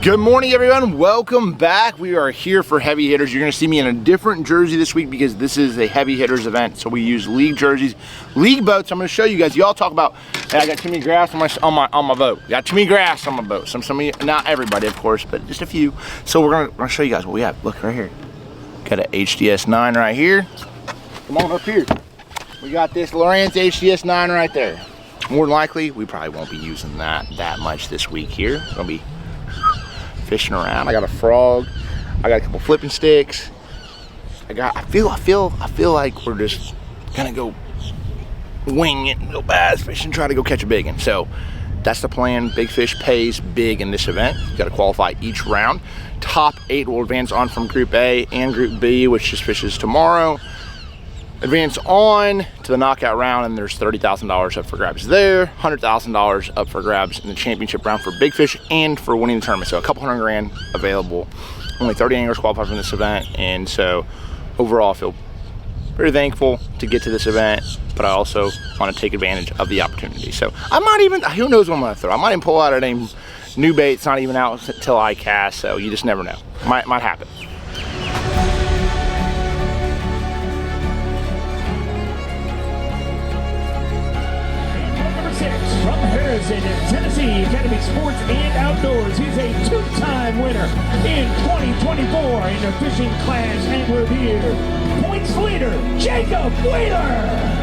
Good morning, everyone. Welcome back. We are here for heavy hitters. You're going to see me in a different jersey this week because this is a heavy hitters event. So we use league jerseys, league boats. I'm going to show you guys. Y'all talk about, hey, I got too many grass on my boat. Got too many grass on my boat. Some of you, not everybody, of course, but just a few. So we're going to show you guys what we have. Look right here. Got an HDS 9 right here. Come on up here. We got this Lowrance HDS 9 right there. More than likely, we probably won't be using that much this week here. It's going to be fishing around. I got a frog. I got a couple flipping sticks. I feel like we're just gonna go wing it and go bass fishing, try to go catch a big one. So that's the plan. Big fish pays big in this event. You got to qualify each round. Top 8 will advance on from Group A and Group B, which just fishes tomorrow. Advance on to the knockout round, and there's $30,000 up for grabs there, $100,000 up for grabs in the championship round for big fish and for winning the tournament. So a couple hundred grand available. Only 30 anglers qualified from this event, and so overall I feel very thankful to get to this event, but I also want to take advantage of the opportunity. So I might even, who knows what I'm going to throw. I might even pull out any new bait. It's not even out until I cast, so you just never know. Might happen. In Tennessee Academy Sports and Outdoors. He's a 2-time winner in 2024 in the fishing class angler of the year. Points leader, Jacob Wheeler.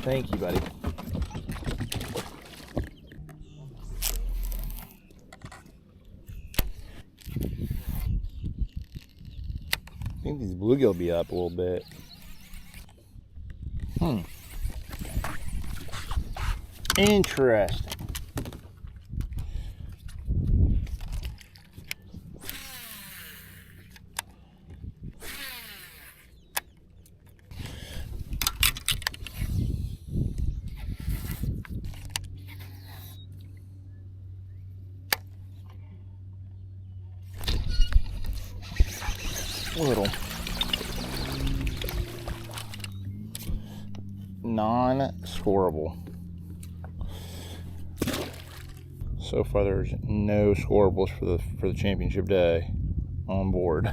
Thank you, buddy. I think these bluegill will be up a little bit. Interesting. Little non-scoreable. So far, there's no scoreables for the championship day on board.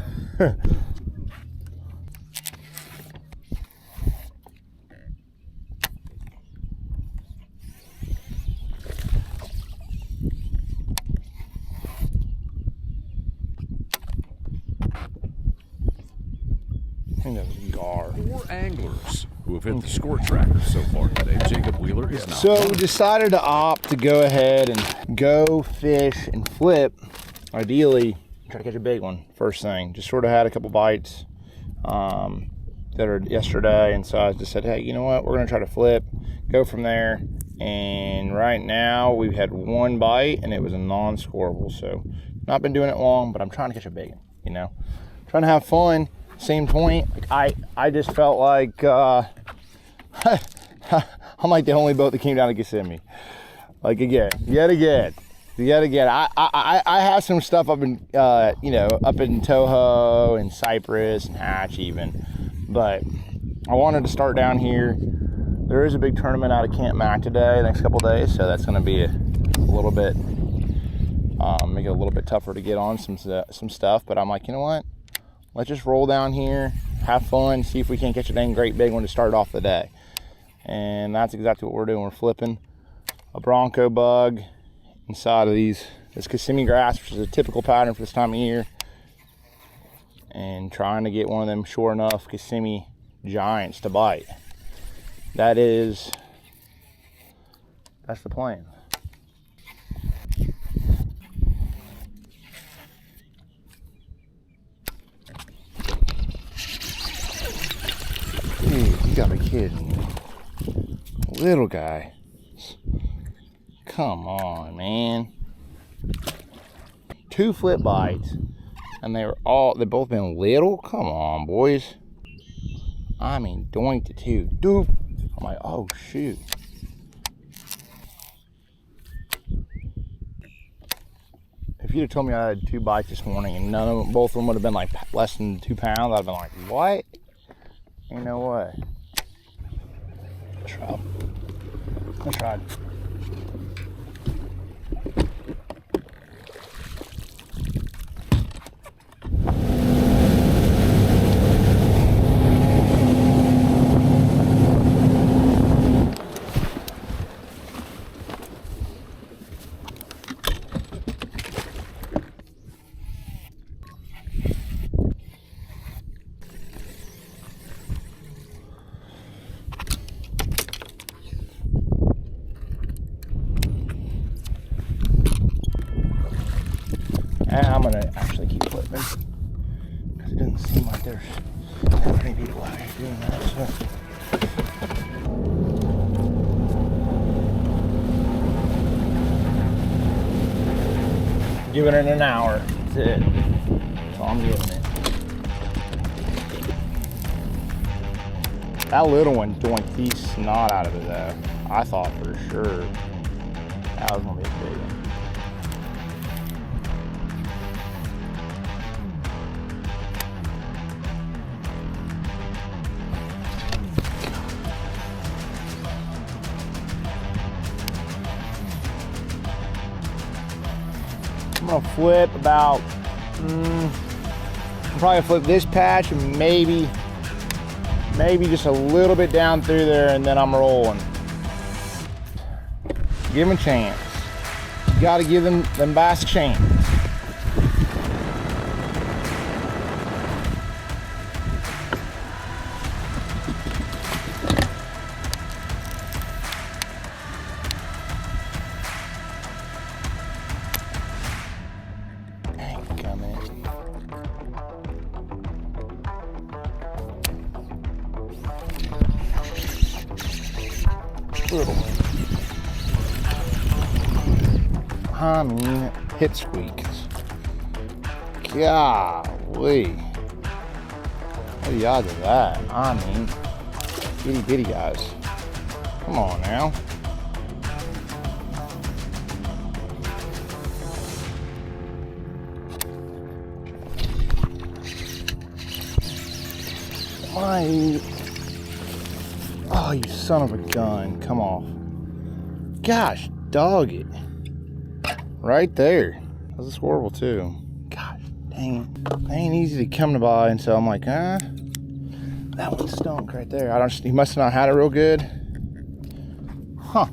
I think that was gar. 4 anglers who have hit the score tracker so far today. Jacob Wheeler is not. So we decided to opt to go ahead and go fish and flip. Ideally, try to catch a big one first thing. Just sort of had a couple bites that are yesterday, and so I just said, hey, you know what? We're gonna try to flip, go from there. And right now we've had 1 bite, and it was a non-scoreable. So not been doing it long, but I'm trying to catch a big one. You know, trying to have fun. Same point, like I just felt like I'm like the only boat that came down to Kissimmee. Like yet again. I have some stuff up in up in Toho and Cypress and Hatch even, but I wanted to start down here. There is a big tournament out of Camp Mac today, the next couple days, so that's going to be a little bit make it a little bit tougher to get on some stuff. But I'm like, you know what? Let's just roll down here, have fun, see if we can't catch a dang great big one to start off the day. And that's exactly what we're doing. We're flipping a Bronco bug inside of this Kissimmee grass, which is a typical pattern for this time of year, and trying to get one of them sure enough Kissimmee giants to bite. That's the plan. You gotta be kidding me. Little guy. Come on, man. 2 flip bites, and they've both been little. Come on, boys. I mean, doink the 2. Doop. I'm like, oh shoot. if you'd have told me I had 2 bites this morning and both of them would have been like less than 2 pounds, I'd have been like, what? Ain't no way. I tried. I'm gonna actually keep flipping because it doesn't seem like there's that many people out here doing that. So. Giving it an hour. That's it. That's all I'm giving it. That little one doinked the snot out of it though. I thought for sure that was gonna be a big one. I'm gonna flip about, probably flip this patch and maybe just a little bit down through there, and then I'm rolling. Give them a chance. You gotta give them bass a chance. Little one. I mean, hit squeaks. Golly. What are the odds of that? I mean, itty bitty guys. Come on now. Oh, you son of a gun. Come off. Gosh, dog it. Right there. That was a squirrel too. Gosh, dang it. They ain't easy to come by, and so I'm like, that one stunk right there. He must have not had it real good. Huh.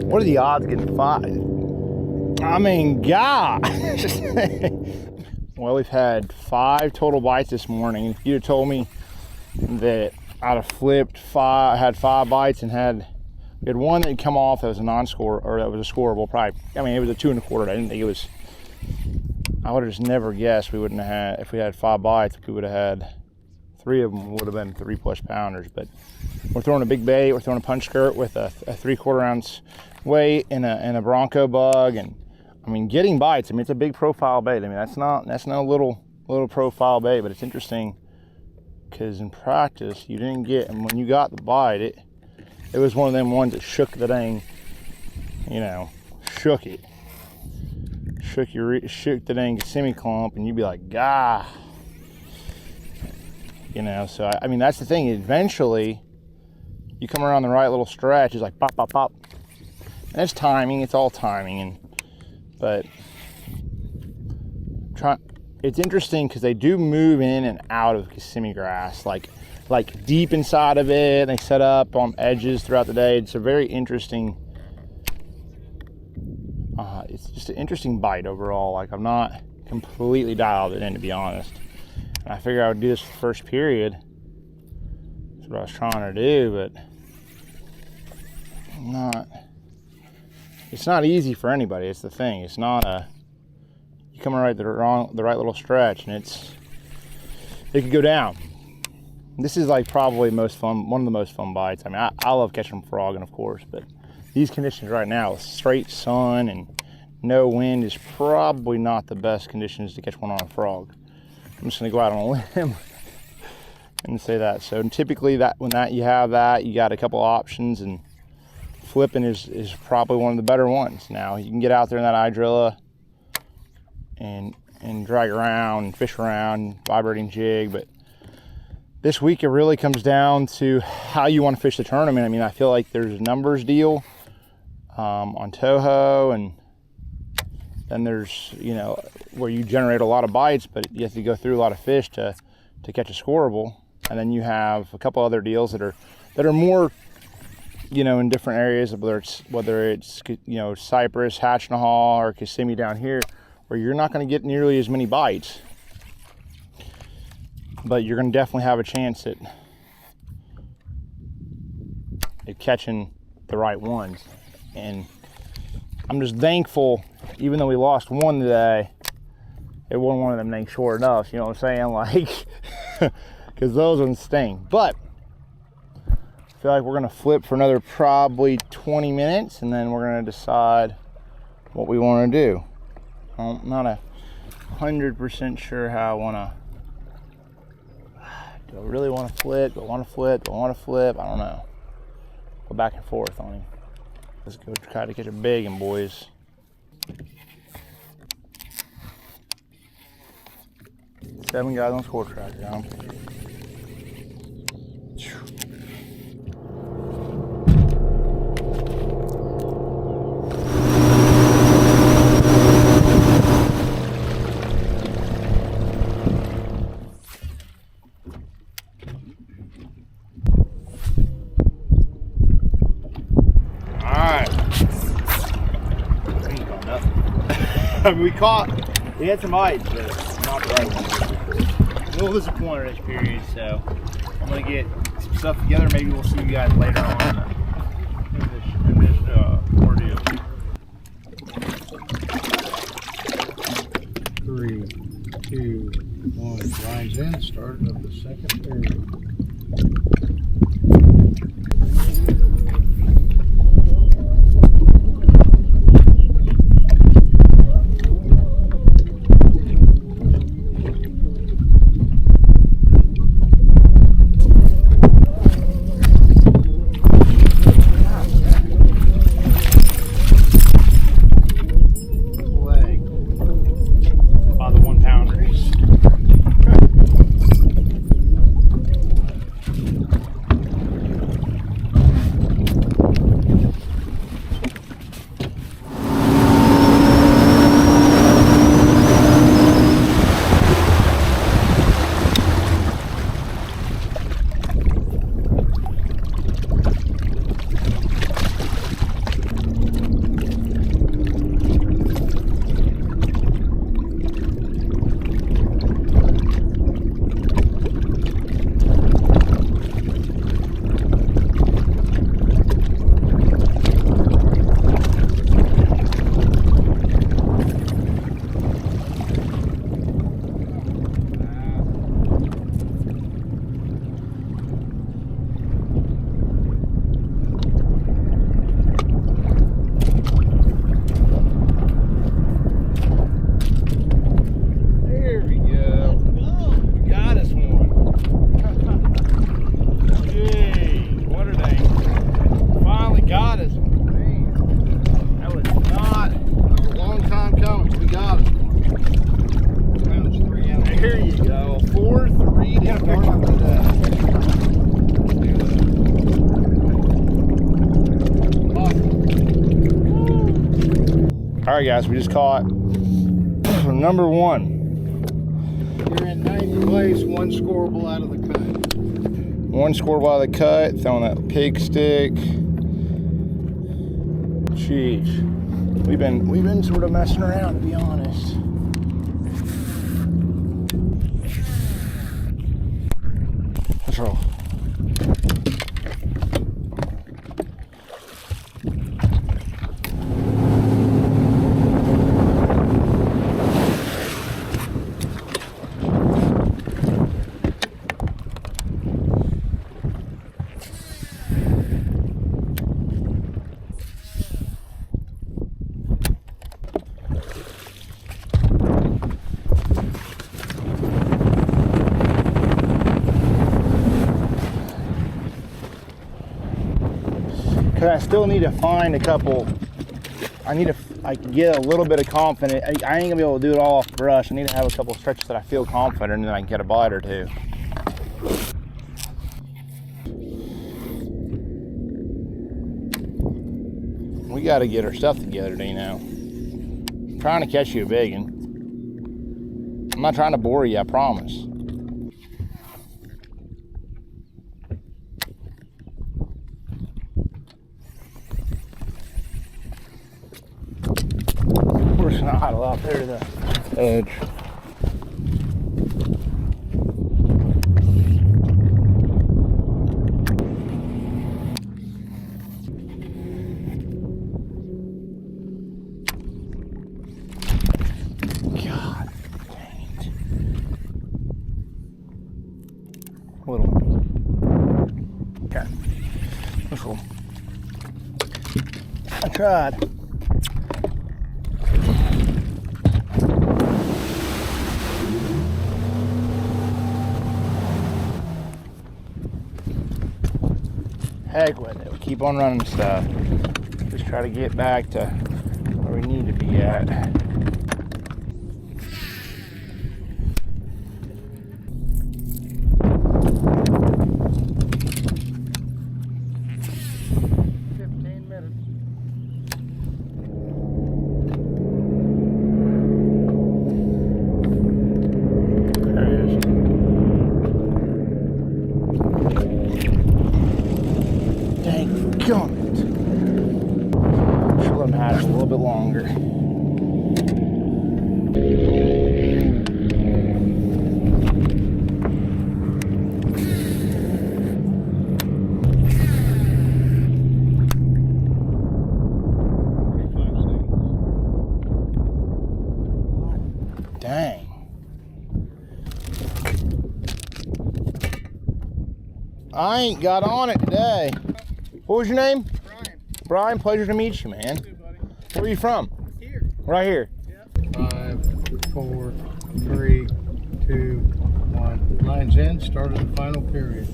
What are the odds of getting 5? I mean, God. Well, we've had 5 total bites this morning. If you had told me that I'd have flipped 5, had 5 bites and we had one that had come off that was a non-score, or that was a scoreable, probably. I mean, it was a 2 1/4. I didn't think it was. I would have just never guessed we wouldn't have had, if we had 5 bites, we would have had 3 of them would have been 3+ pounders. But we're throwing a big bait. We're throwing a punch skirt with a 3/4 ounce weight and a Bronco bug, and I mean, getting bites. I mean, it's a big profile bait. I mean, that's no little profile bait, but it's interesting because in practice you didn't get, and when you got the bite, it was one of them ones that shook the dang, shook it, shook the dang Kissimmee clump, and you'd be like, gah. So I mean, that's the thing. Eventually, you come around the right little stretch, it's like pop, pop, pop. And it's timing. It's all timing, but it's interesting because they do move in and out of Kissimmee grass, like deep inside of it. And they set up on edges throughout the day. It's a very interesting. It's just an interesting bite overall. Like, I'm not completely dialed it in, to be honest. And I figured I would do this for the first period. That's what I was trying to do, but It's not easy for anybody. It's the thing. It's not you come right the right little stretch, and it could go down. This is like probably one of the most fun bites. I mean, I love catching frogging, of course, but these conditions right now with straight sun and no wind is probably not the best conditions to catch one on a frog. I'm just gonna go out on a limb and say that. So typically when you have that, you got a couple options, and flipping is probably one of the better ones. Now you can get out there in that hydrilla and drag around and fish around, vibrating jig, but this week it really comes down to how you want to fish the tournament. I mean, I feel like there's a numbers deal on Toho, and then there's, you know, where you generate a lot of bites, but you have to go through a lot of fish to catch a scoreable. And then you have a couple other deals that are more, you know, in different areas, whether it's you know, Cypress, Hatch and Haw, or Kissimmee down here, where you're not going to get nearly as many bites, but you're going to definitely have a chance at catching the right ones. And I'm just thankful, even though we lost one today, it wasn't one of them things short enough, you know what I'm saying? Like, because those ones sting. But I feel like we're going to flip for another probably 20 minutes, and then we're going to decide what we want to do. I'm not 100% sure how I want to. Do I really want to flip? Do I want to flip? Do I want to flip? I don't know. Go back and forth on him. Let's go try to catch a big one, boys. Seven guys on score track, John. I mean, we had some bites, but not the right one. A little disappointed this period, so I'm gonna get some stuff together. Maybe we'll see you guys later on in this ordeal. 3, 2, 1. Lines in. Start of the second period. All right, guys, we just caught number one. You're in ninth place, one scoreable out of the cut. One scoreable out of the cut, throwing that pig stick. Jeez, we've been sort of messing around, to be honest. Let's roll. Because I still need to find a couple. I need to get a little bit of confidence. I ain't gonna be able to do it all off brush. I need to have a couple of stretches that I feel confident, and then I can get a bite or two. We got to get our stuff together, Dino. I'm trying to catch you a big one. I'm not trying to bore you, I promise. We're just gonna idle out there to the edge. God dang it. Little one. Okay. That's cool. I tried. Heck with it. We'll keep on running stuff. Just try to get back to where we need to be at. Gum it. Should let them hatch a little bit longer. Dang. I ain't got on it today. What was your name? Brian. Brian, pleasure to meet you, man. Good, buddy. Where are you from? Here. Right here. Yeah. 5, 4, 3, 2, 1. Lines in, start of the final period.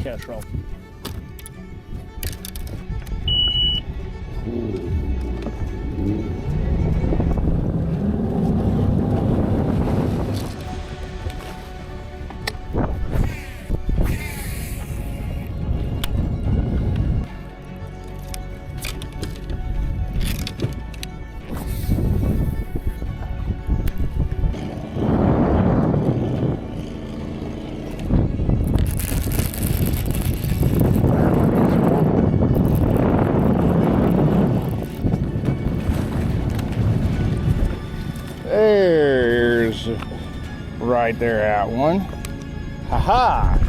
Catch roll. There's right there at one. Ha-ha!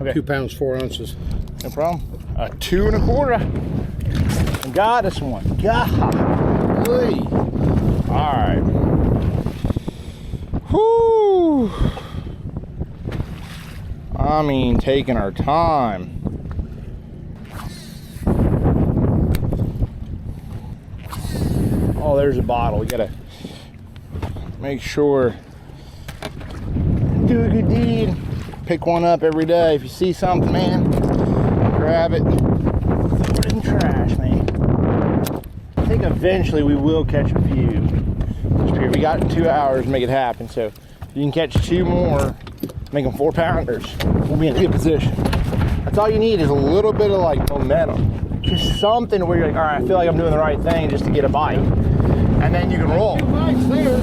Okay. 2 pounds, 4 ounces. No problem. 2 1/4. Got this one. Golly. All right. Whoo. I mean, taking our time. Oh, there's a bottle. We gotta make sure. Do a good deed. Pick one up every day. If you see something, man, grab it. Throw it in the trash, man. I think eventually we will catch a few. We got 2 hours to make it happen. So if you can catch 2 more, make them 4-pounders, we'll be in a good position. That's all you need is a little bit of like momentum. Just something where you're like, all right, I feel like I'm doing the right thing just to get a bite. And then you can roll. 2 bites there.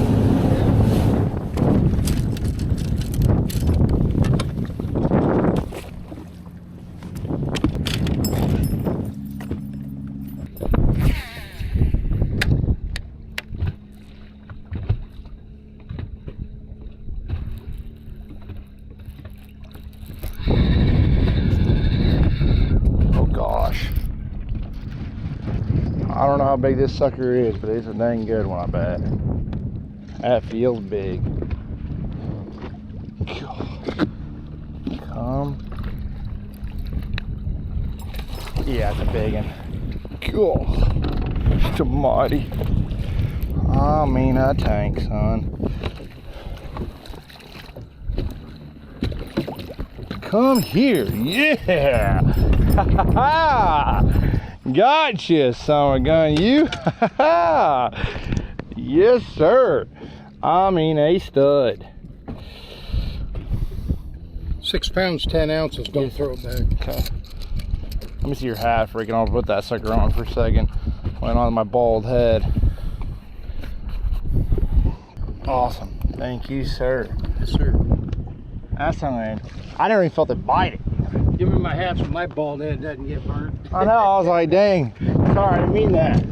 Oh gosh. I don't know how big this sucker is, but it's a dang good one, I bet. That feels big. Come. Yeah, it's a big one. Cool. It's a mighty. I mean a tank, son. Come here. Yeah. Gotcha, summer gun. You. Yes, sir. I mean a stud. 6 pounds, 10 ounces. Don't throw it back. Okay. Let me see your hat, freaking. I'll put that sucker on for a second. Went on my bald head. Awesome. Thank you, sir. Yes, sir. That's something. I never even felt it bite it. Give me my hat so my bald head doesn't get burnt. I know. I was like, dang. Sorry, I didn't mean that.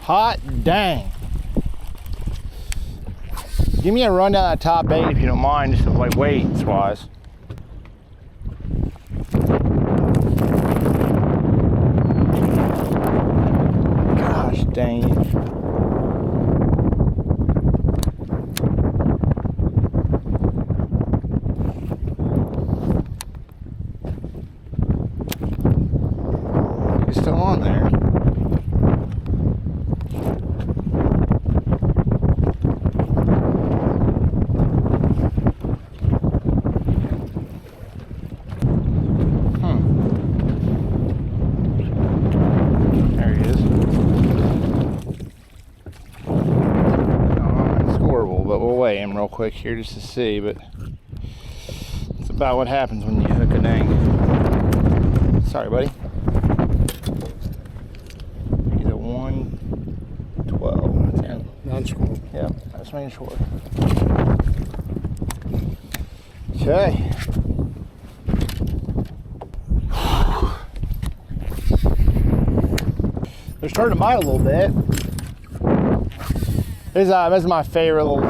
Hot dang. Give me a rundown of that top 8 if you don't mind, just like weights wise. Gosh dang it. It's still on there. Real quick here just to see, but it's about what happens when you hook a dang. Sorry, buddy. He's a 112. Yeah, non-squirrel. Yeah, that's making sure. Okay. They're starting to bite a little bit. This is my favorite little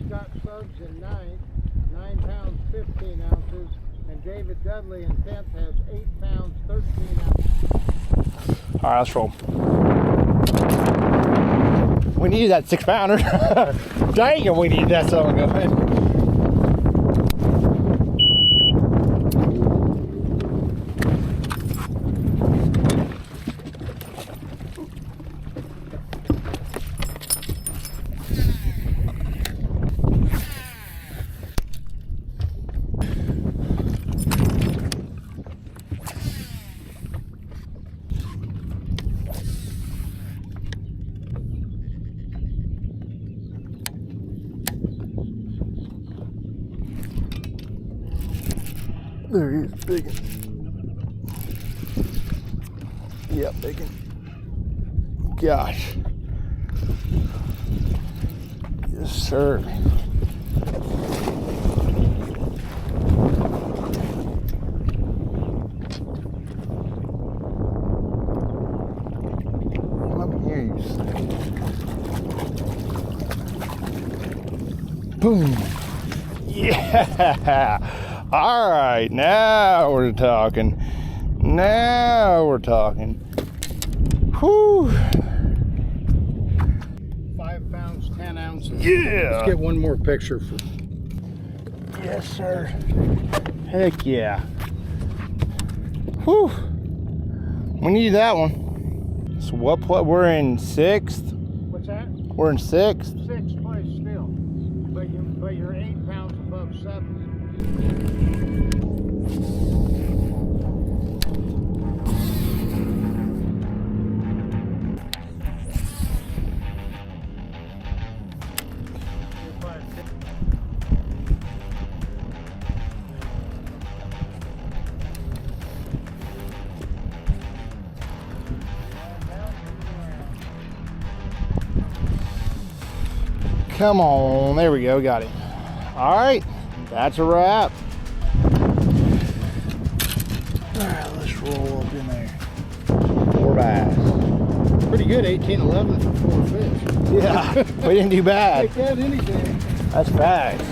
Scott Suggs in 9 pounds, 15 ounces, and David Dudley in 10th has 8 pounds, 13 ounces. All right, let's roll. We needed that 6 pounder. Dang it, we needed that something going. There he is, big one. Yep, big one. Gosh. Yes, sir. Let me hear you. Boom. Yeah. All right, now we're talking. Now we're talking. Whew. 5 pounds, 10 ounces. Yeah. Let's get one more picture for. Yes, sir. Heck yeah. Whew. We need that one. So what we're in 6th? What's that? We're in 6th. 6th place still. But you're 8 pounds above 7. Come on, there we go, got it. All right, that's a wrap. All right, let's roll up in there. 4 bass. Pretty good, 18-11 for 4 fish. Yeah, we didn't do bad. Take that any day. That's facts.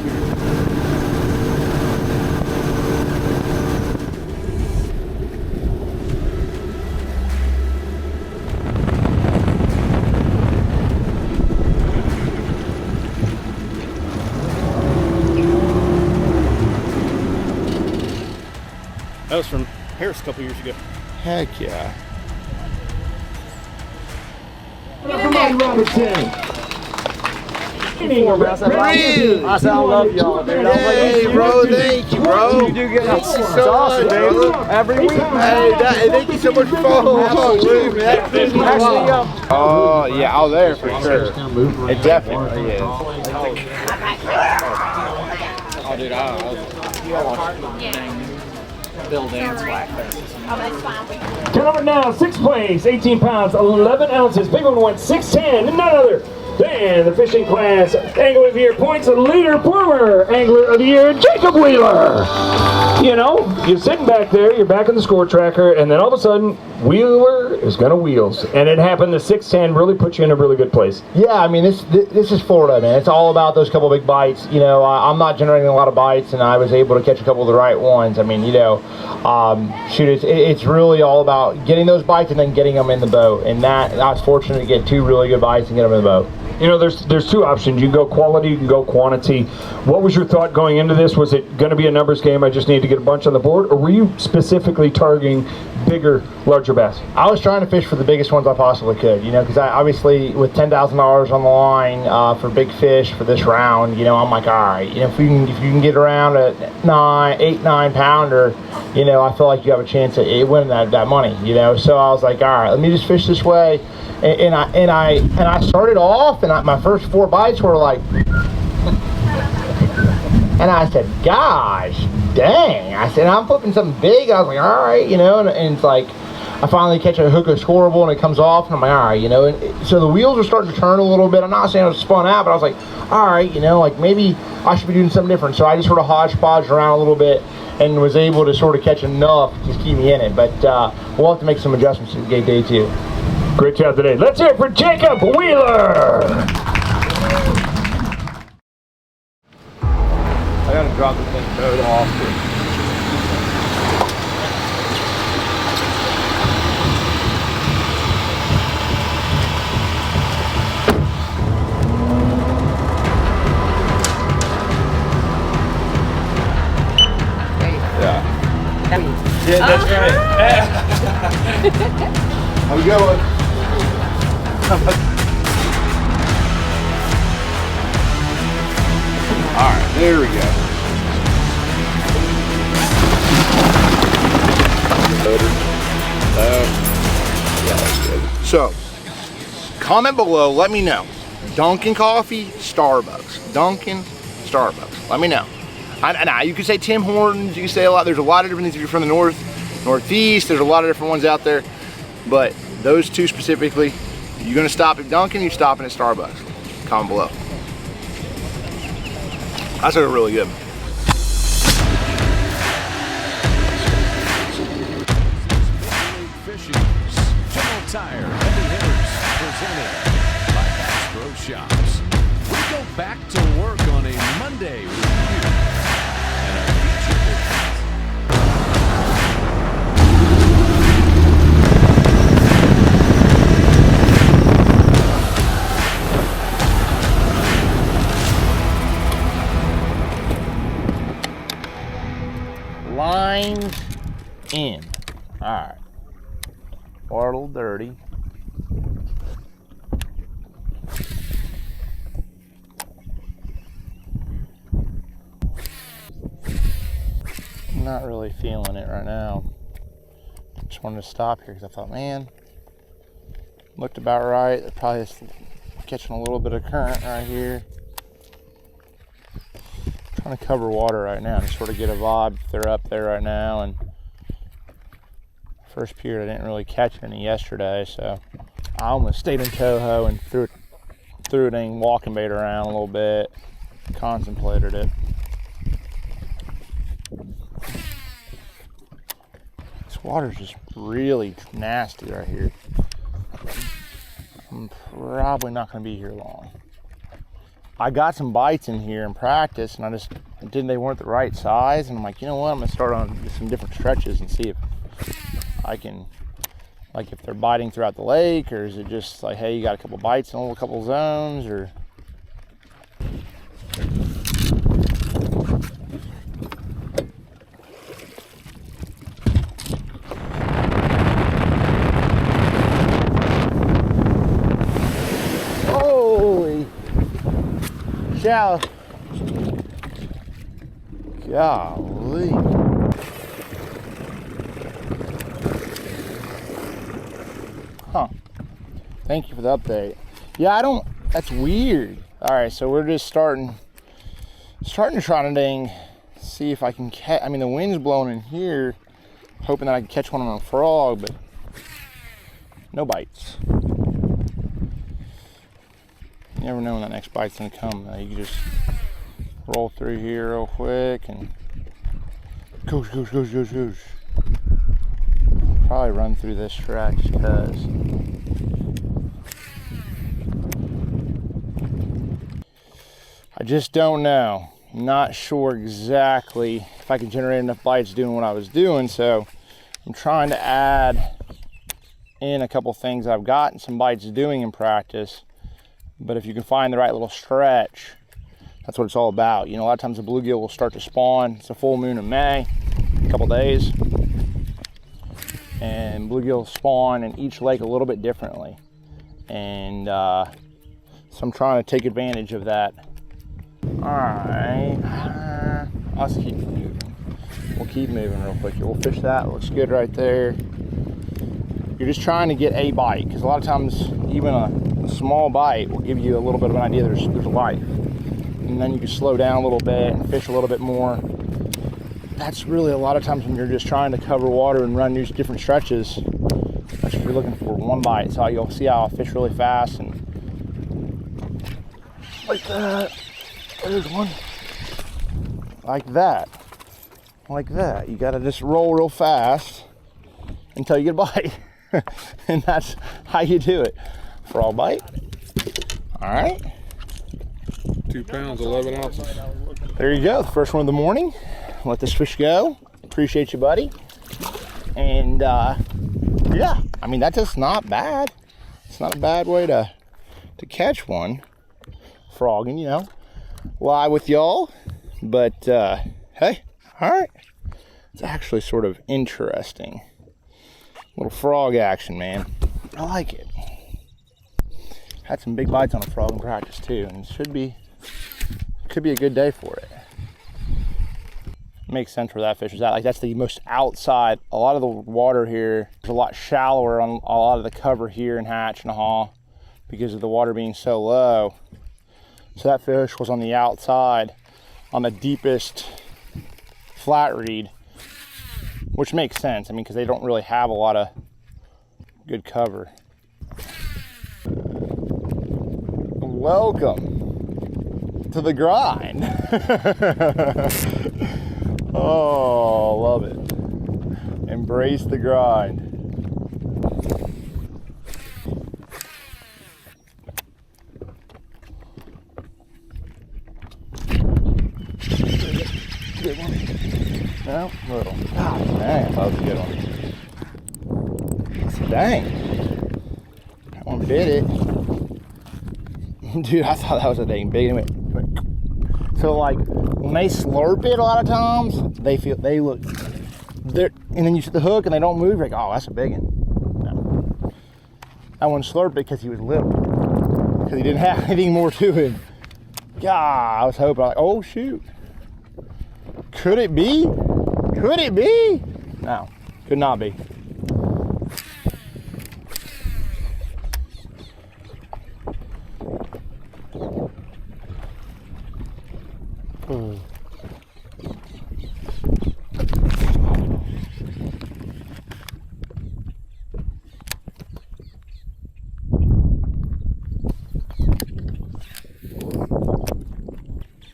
That was from Harris a couple years ago. Heck yeah. Robertson. Really? I said, I love y'all, dude. Hey, bro, thank you, bro. You do get Thank you it's so awesome, much, dude. brother. Every week. Hey, thank you so much for following. Actually, Oh, yeah, out there for sure. It definitely is. Oh, dude, I Bill Dance Blackface. Coming now, 6th place, 18 pounds, 11 ounces. Big one went 6'10", and none other than the fishing class Angler of the Year points leader, former Angler of the Year, Jacob Wheeler. You know, you're sitting back there, you're back in the score tracker, and then all of a sudden, Wheeler is gonna wheels. And it happened, the 6'10" really put you in a really good place. Yeah, I mean, this is Florida, man. It's all about those couple big bites. You know, I'm not generating a lot of bites, and I was able to catch a couple of the right ones. I mean, you know, shoot, it's really all about getting those bites and then getting them in the boat. And I was fortunate to get 2 really good bites and get them in the boat. You know, there's 2 options. You can go quality, you can go quantity. What was your thought going into this? Was it going to be a numbers game? I just need to get a bunch on the board, or were you specifically targeting bigger, larger bass? I was trying to fish for the biggest ones I possibly could, you know, because I obviously with $10,000 on the line for big fish for this round, you know, I'm like, all right, you know, if you can get around a 8, 9 pounder, you know, I feel like you have a chance at winning that money, you know. So I was like, all right, let me just fish this way, and I started off, and my first 4 bites were like, and I said, gosh, dang. I said, I'm flipping something big. I was like, all right, you know, and it's like, I finally catch a hook that's scoreable, and it comes off, and I'm like, all right, you know. And so the wheels are starting to turn a little bit. I'm not saying I was spun out, but I was like, all right, you know, like maybe I should be doing something different. So I just sort of hodgepodged around a little bit and was able to sort of catch enough to just keep me in it. But we'll have to make some adjustments to day 2. Great job today. Let's hear it for Jacob Wheeler. I gotta drop this thing boat off. Yeah, that's right. How we going? All right, there we go. Yeah, that's good. So, comment below, let me know. Dunkin' coffee, Starbucks. Dunkin', Starbucks. Let me know. You can say Tim Hortons, you can say a lot. There's a lot of different things if you're from the northeast. There's a lot of different ones out there. But those 2 specifically, you're gonna stop at Dunkin', you're stopping at Starbucks. Comment below. That's really good. Fishing's General Tire Heavy Hitters presented by Bass Pro Shops. We go back to work on a Monday review and our feature Lines in. All right. Water a little dirty. I'm not really feeling it right now. Just wanted to stop here because I thought, man, looked about right. They're probably just catching a little bit of current right here. Trying to cover water right now to sort of get a vibe if they're up there right now. And first period I didn't really catch any yesterday, so I almost stayed in Toho and threw a dang walking bait around a little bit, contemplated it. This water's just really nasty right here. I'm probably not going to be here long. I got some bites in here in practice, and they weren't the right size, and I'm like, you know what, I'm gonna start on some different stretches and see if I can, like, if they're biting throughout the lake, or is it just like, hey, you got a couple bites in a couple zones, or shallow. Golly. Huh. Thank you for the update. Yeah, that's weird. All right, so we're just starting to try to dang, see if I can catch. I mean, the wind's blowing in here, hoping that I can catch one on a frog, but no bites. You never know when that next bite's gonna come. You can just roll through here real quick and gosh. Probably run through this stretch because I just don't know. Not sure exactly if I can generate enough bites doing what I was doing, so I'm trying to add in a couple things I've gotten some bites doing in practice. But if you can find the right little stretch, that's what it's all about. You know, a lot of times the bluegill will start to spawn. It's a full moon in May, a couple days, and bluegill spawn in each lake a little bit differently, and so I'm trying to take advantage of that. All right, let's keep moving. We'll keep moving real quick here. We'll fish that. It looks good right there. You're just trying to get a bite, because a lot of times even a small bite will give you a little bit of an idea there's life, and then you can slow down a little bit and fish a little bit more. That's really a lot of times when you're just trying to cover water and run these different stretches. That's what you're looking for, one bite. So you'll see how I fish really fast and like that. There's one. Like that. Like that. You gotta just roll real fast until you get a bite. And that's how you do it. Frog bite. All right. 2 pounds, 11 ounces. There you go. The first one of the morning. Let this fish go. Appreciate you, buddy. And yeah, I mean, that's just not bad. It's not a bad way to catch one. Frogging, you know, live with y'all. But hey, all right. It's actually sort of interesting. Little frog action, man. I like it. Had some big bites on a frog in practice too, and could be a good day for it. Makes sense where that fish is at. Like, that's the most outside. A lot of the water here is a lot shallower on a lot of the cover here in Hatch and Haw because of the water being so low. So that fish was on the outside on the deepest flat reed, which makes sense. I mean, because they don't really have a lot of good cover. Welcome to the grind. Oh, love it. Embrace the grind. Good one. No, little. God dang, that was a good one. Dang. That one did it. Dude, I thought that was a dang big one. So like when they slurp it, a lot of times they look there, and then you set the hook and they don't move. You're like, oh, that's a big one. No. That one slurped it because he was little, because he didn't have anything more to him. God, I was hoping, like, oh shoot, could it be? Could it be? No, could not be.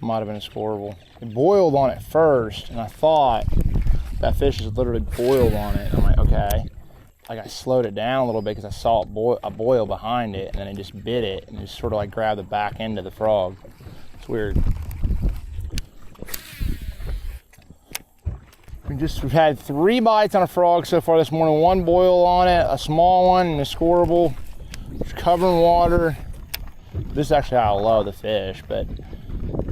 Might have been a scoreable. It boiled on it first, and I thought that fish is literally boiled on it. I'm like, okay. Like, I slowed it down a little bit because I saw a boil behind it, and then it just bit it and just sort of like grabbed the back end of the frog. It's weird. We've had 3 bites on a frog so far this morning. 1 boil on it, a small one, and a scoreable. It's covering water. This is actually how I love the fish, but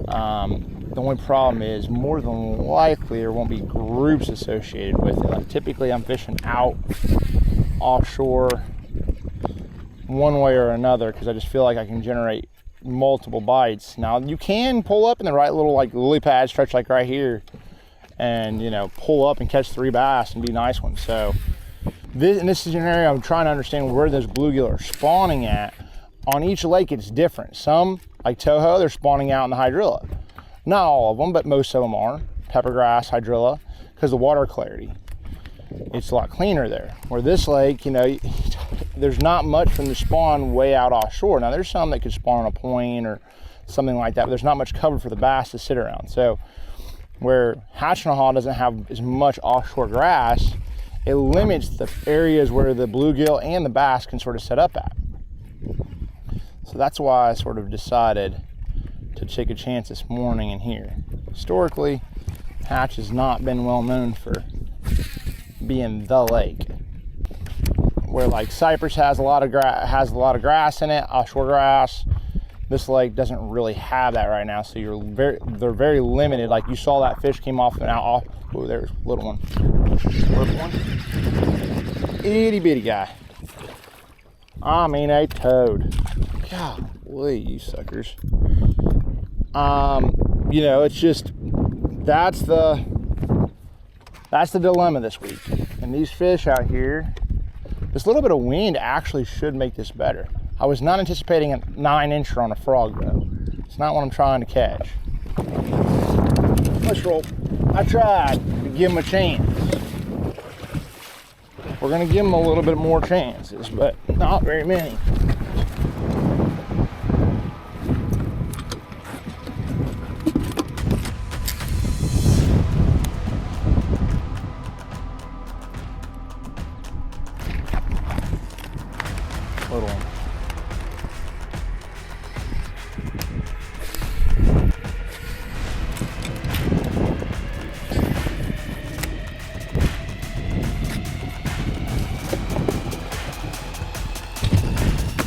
the only problem is more than likely there won't be groups associated with it. Like, typically I'm fishing out offshore one way or another because I just feel like I can generate multiple bites. Now you can pull up in the right little like lily pad stretch like right here and, you know, pull up and catch 3 bass and be nice ones. So this is an area I'm trying to understand where those bluegill are spawning at. On each lake it's different. Some, like Toho, they're spawning out in the hydrilla. Not all of them, but most of them are. Peppergrass, hydrilla, because the water clarity. It's a lot cleaner there. Where this lake, you know, there's not much from the spawn way out offshore. Now there's some that could spawn on a point or something like that, but there's not much cover for the bass to sit around. So where Hatch-N-Haw doesn't have as much offshore grass, it limits the areas where the bluegill and the bass can sort of set up at. So that's why I sort of decided to take a chance this morning in here. Historically, Hatch has not been well known for being the lake. Where like Cypress has a lot of grass in it, offshore grass. This lake doesn't really have that right now, so they're very limited. Like you saw that fish came off and out off. Oh, there's a little one. Little one. Itty bitty guy. I mean a toad. Golly, you suckers. You know, it's just that's the dilemma this week. And these fish out here, this little bit of wind actually should make this better. I was not anticipating a 9-incher on a frog though. It's not what I'm trying to catch. Let's roll. I tried to give him a chance. We're gonna give him a little bit more chances, but not very many. Little one.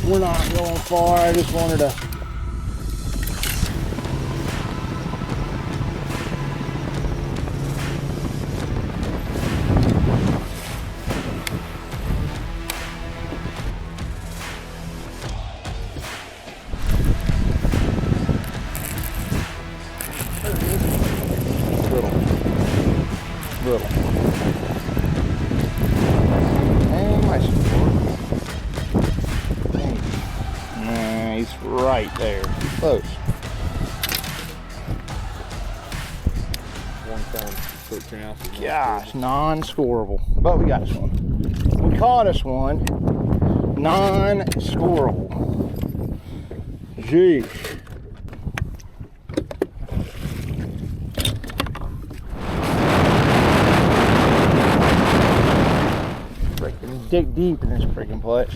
We're not going far. I just wanted to little. And my support. Nah, he's right there. Close. 1 pound, 13 ounces. Gosh, non-scoreable. But we got us one. We caught us one. Non-scoreable. Jeez. Dig deep in this freaking place.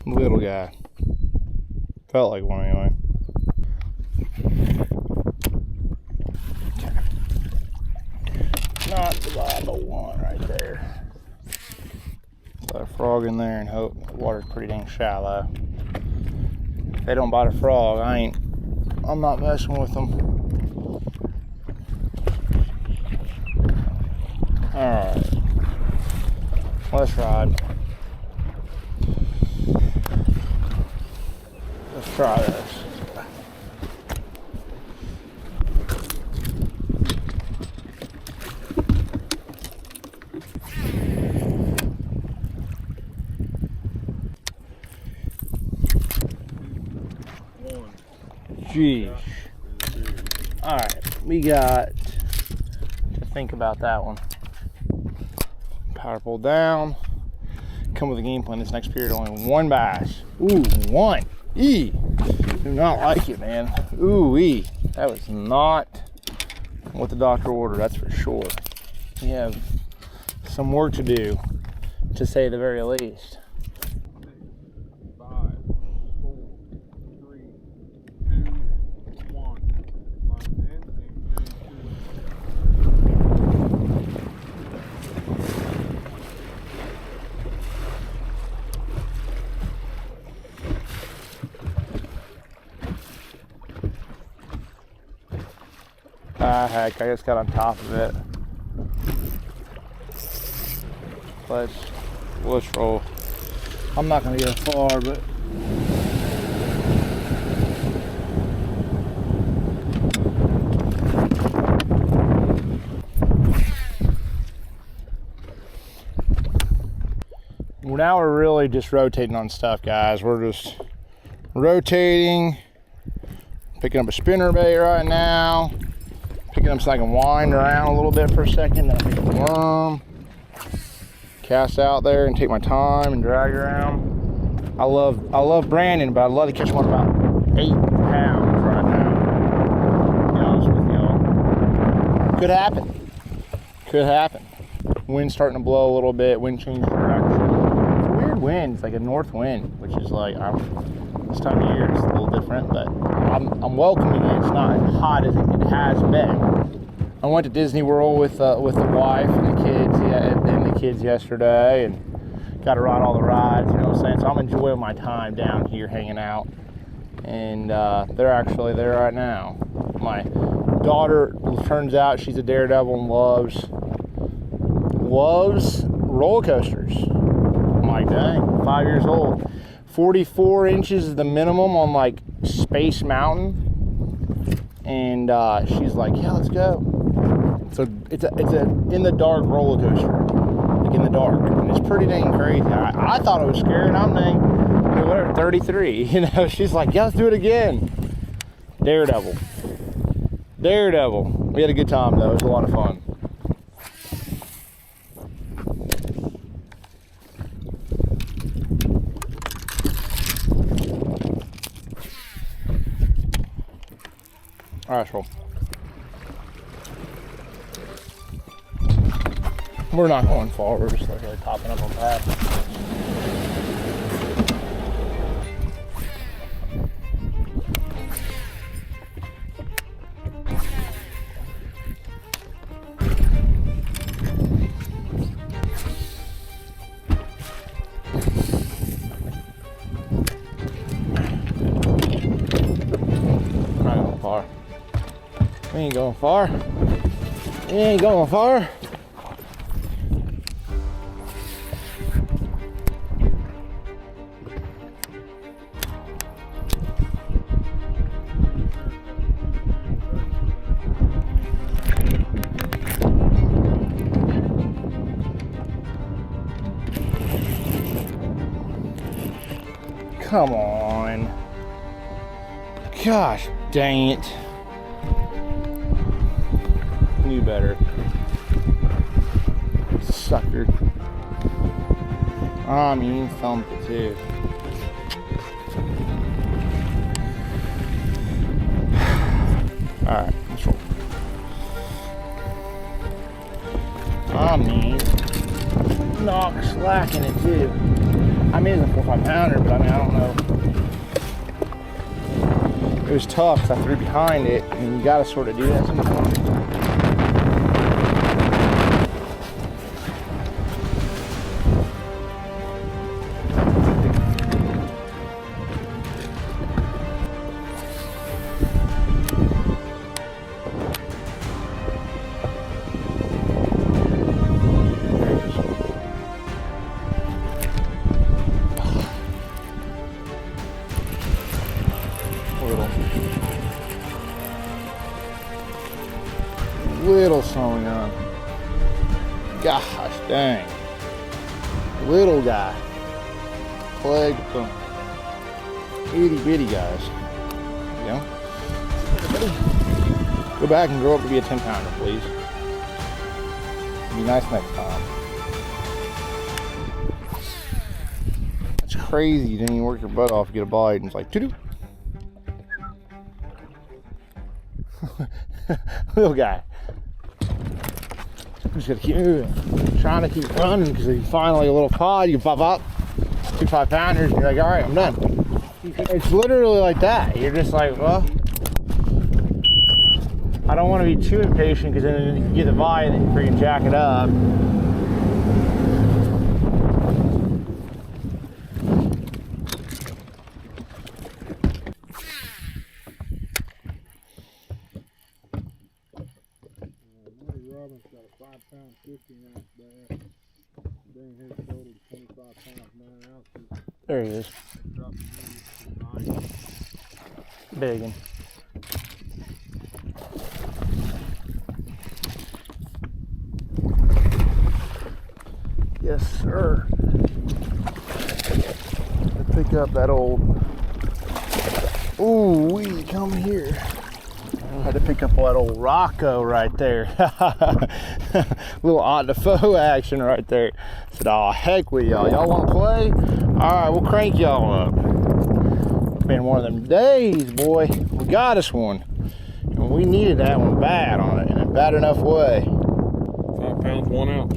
Little guy. Felt like one anyway. Not the viable one right there. Put a frog in there and hope the water's pretty dang shallow. If they don't bite a frog, I'm not messing with them. Alright. Let's ride. Let's try this. Jeez. Alright, we got to think about that one. Power pull down. Come with a game plan this next period. Only 1 bass. Ooh, 1. Do not like it, man. Ooh, that was not what the doctor ordered, that's for sure. We have some work to do, to say the very least. 5, 4, 3, 2, 1. Line in, Ah, heck, I just got on top of it. Let's roll. I'm not gonna get far, but now we're really just rotating on stuff, guys. We're just rotating, picking up a spinnerbait right now, picking up so I can wind around a little bit for a second, then I pick up a worm, cast out there and take my time and drag around. I love Brandon, but I'd love to catch one about 8 pounds right now, to be honest with y'all. Could happen. Could happen. Wind's starting to blow a little bit, wind change direction. It's a weird wind, it's like a north wind, which is like, this time of year it's a little different, but I'm welcoming it. It's not as hot as it has been. I went to Disney World with the wife and the kids yesterday, and got to ride all the rides, you know what I'm saying? So I'm enjoying my time down here hanging out, and they're actually there right now. My daughter, turns out she's a daredevil and loves roller coasters. I'm like, dang, 5 years old. 44 inches is the minimum on like Space Mountain, and she's like, yeah, let's go. So it's a in the dark roller coaster, like in the dark, and it's pretty dang crazy. I thought it was scary, and I'm dang, whatever, 33. You know, she's like, yeah, let's do it again. Daredevil. We had a good time though. It was a lot of fun. All right, roll. We're not going far. We're just like really popping up on path. We ain't going far. We ain't going far. Come on. Gosh dang it. Knew better. Sucker. I mean, thumped it too. Alright, let's roll. I mean, knock slacking it too. I mean, it's a 4 or 5 pounder, but I mean, I don't know. It was tough because I threw behind it, and you gotta sort of do that sometimes. Little slowing on. Gosh dang. Little guy. Plague from itty bitty guys. You know? Go back and grow up to be a 10 pounder, please. Be nice next time. That's crazy. You didn't even work your butt off to get a bite, and it's like, doo-doo. Little guy. I'm just gonna keep moving. Trying to keep running because if you finally a little cod, you pop up 2 5 pounders, and you're like, all right, I'm done. It's literally like that. You're just like, well, I don't want to be too impatient because then you get the bite and then you freaking jack it up. Robin's got a 5 pound 15-ounce bass. Bring his total to 25 pounds 9 ounces. There he is. Drop the to 9. Big one. Yes, sir. To pick up that old. Ooh, we come here. I had to pick up that old Rocco right there. Little on the foe action right there. Said, oh, heck with y'all. Y'all want to play? All right, we'll crank y'all up. Been one of them days, boy. We got us one. And we needed that one bad on it, in a bad enough way. 5 pounds 1 ounce.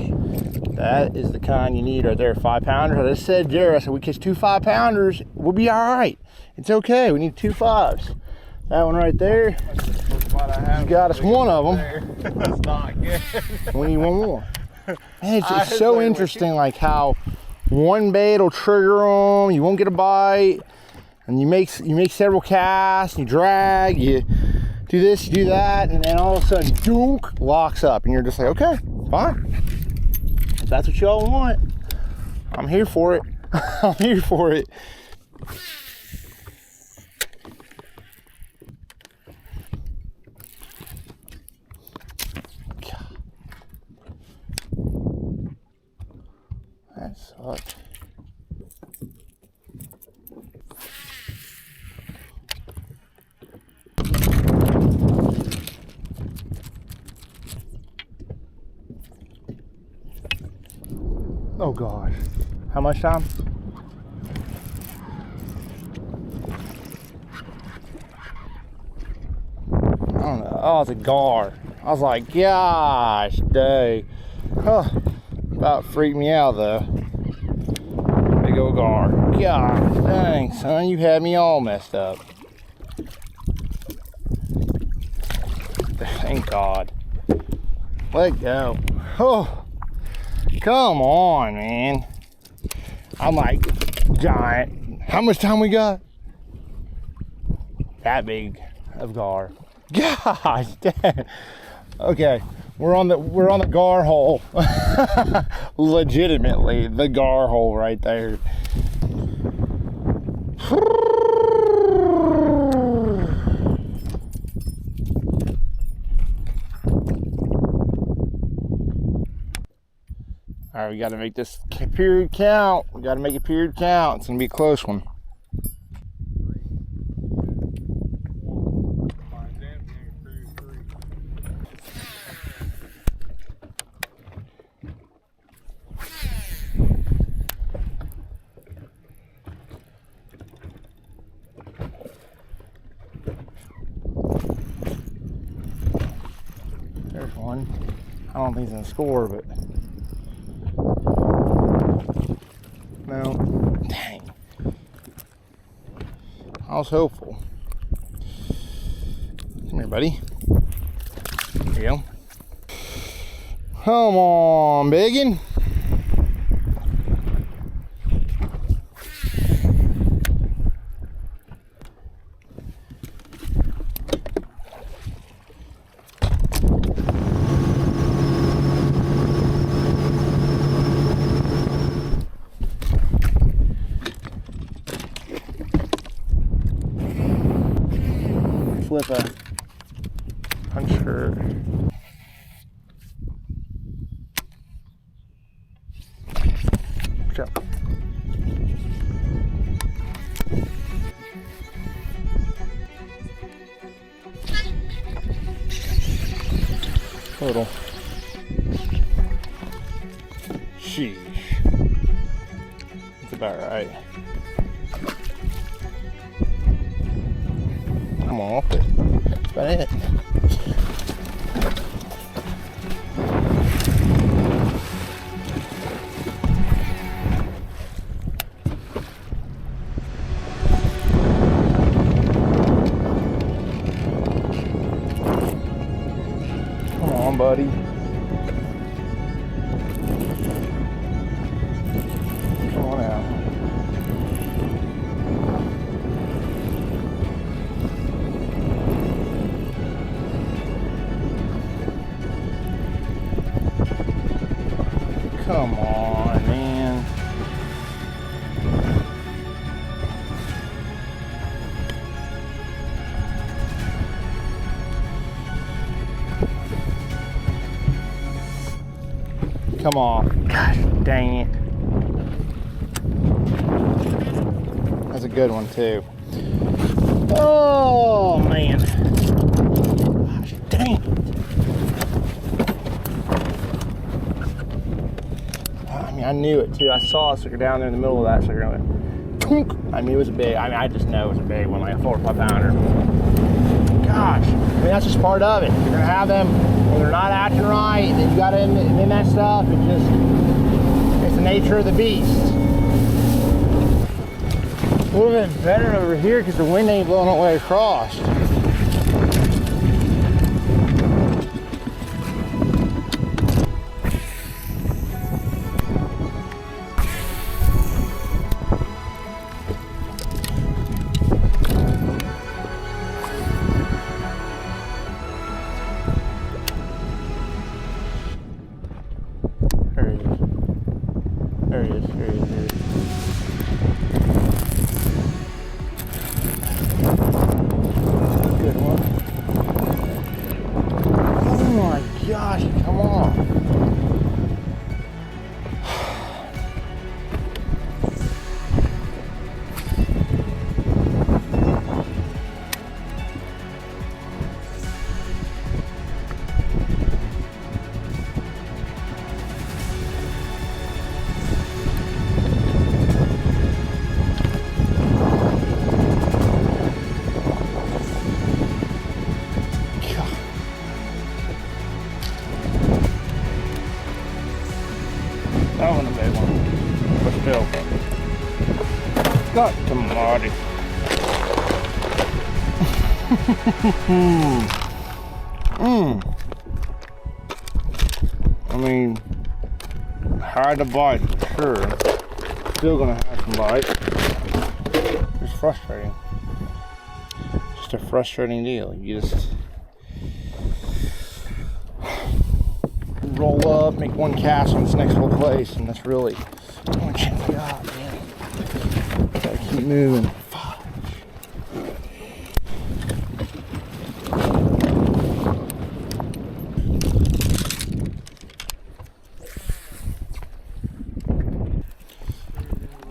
That is the kind you need right there, 5 pounders. I just said, Jared, I said, we catch 2 5 pounders, we'll be all right. It's okay, we need 2 5s. That one right there, you got us one of them. That's not good. We need one more. And it's just so interesting, like how one bait will trigger them, you won't get a bite, and you make several casts, you drag, you do this, you do that, and then all of a sudden, dunk, locks up, and you're just like, okay, fine. If that's what y'all want, I'm here for it. I'm here for it. God. That sucks. Oh gosh. How much time? I don't know. Oh, it's a gar. I was like, gosh, dang. Oh, about freaked me out though. Big old gar. Gosh, dang, son, you had me all messed up. Thank God. Let go. Oh. Come on, man. I'm like, giant. How much time we got? That big of gar. Gosh, dang. Okay, we're on the gar hole. Legitimately, the gar hole right there. All right, we got to make this period count. We got to make a period count. It's gonna be a close one. 3. There's one. I don't think he's gonna score, but. No. Dang. I was hopeful. Come here, buddy. There you go. Come on, biggin. Flip a puncher. Watch out. Total. Sheesh. That's about right. Come on, off it. That's about it. Come on, buddy. Come on out. Come on, man. Come on. Gosh, dang it. That's a good one, too. Oh, man. Gosh, dang it. I mean, I knew it, too. I saw a sucker down there in the middle of that sucker. I went, tunk. I mean, it was a big, I mean, I just know it was a big one, like a 4 or 5 pounder. Gosh, I mean, that's just part of it. You're going to have them when they're not acting right, then you got to in that stuff. It's the nature of the beast. A little bit better over here because the wind ain't blowing all the way across. There he is. There he is. There he is. There he is. Good one. Oh my gosh, come on. That one a big one, but still. Got to Marty. I mean, hard to bite for sure. Still gonna have some bite. It's frustrating. Just a frustrating deal. You just roll up, make one cast on this next whole place, and that's really the only chance I got, man. Gotta keep moving. Fuck.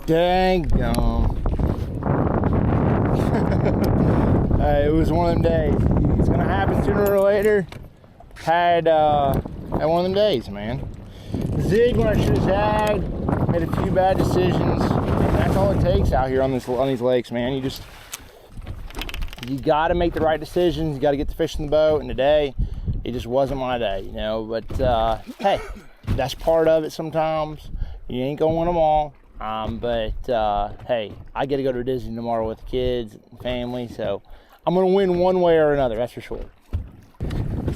Dang gum. It was one of them days. It's gonna happen sooner or later. Had one of them days, man. Zig when I should have zagged. Made a few bad decisions. And that's all it takes out here on these lakes, man. You got to make the right decisions. You got to get the fish in the boat. And today, it just wasn't my day, you know. But hey, that's part of it. Sometimes you ain't gonna win them all. Hey, I get to go to Disney tomorrow with the kids and family, so I'm gonna win one way or another. That's for sure.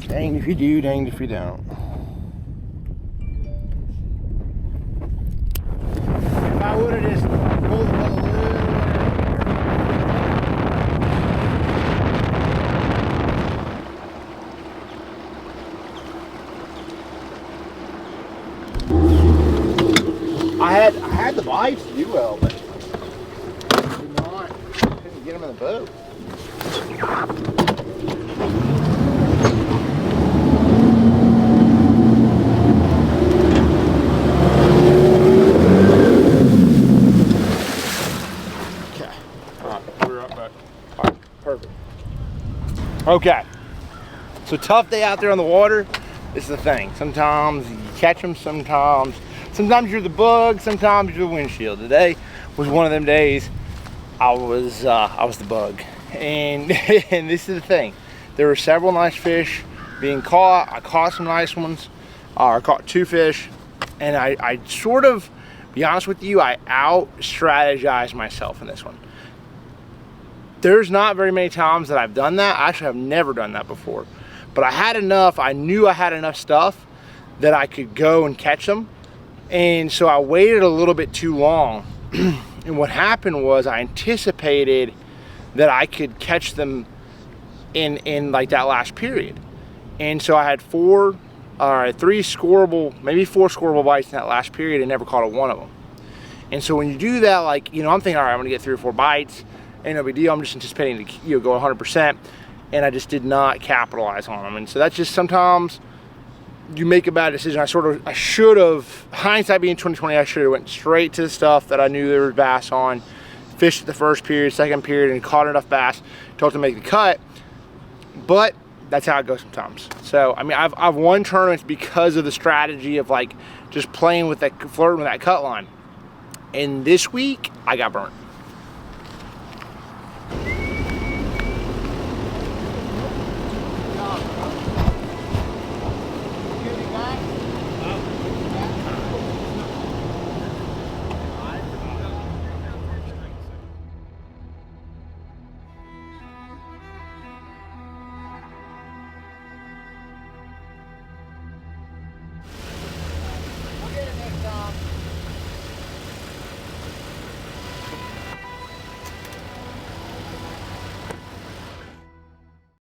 Danged if you do, danged if you don't. If I would have just pulled the boat a little I had the bites to do well, but couldn't get them in the boat. Perfect. Okay, so tough day out there on the water. This is the thing. Sometimes you catch them, sometimes you're the bug, sometimes you're the windshield. Today was one of them days I was the bug. And and this is the thing. There were several nice fish being caught. I caught some nice ones. I caught 2 fish, and I sort of, be honest with you, I out-strategized myself in this one. There's not very many times that I've done that. Actually, I've never done that before. But I had enough, I knew I had enough stuff that I could go and catch them. And so I waited a little bit too long. And what happened was I anticipated that I could catch them in like that last period. And so I had 4 3 scoreable, maybe 4 scoreable bites in that last period and never caught a one of them. And so when you do that, like, you know, I'm thinking, all right, I'm gonna get 3 or 4 bites, ain't no big deal. I'm just anticipating to, you know, go 100%, and I just did not capitalize on them. And so that's just sometimes you make a bad decision. I should have, hindsight being 2020, I should have went straight to the stuff that I knew there was bass on, fished the first period, second period, and caught enough bass to make the cut. But that's how it goes sometimes. So I mean, I've won tournaments because of the strategy of like just playing with that, flirting with that cut line. And this week I got burnt.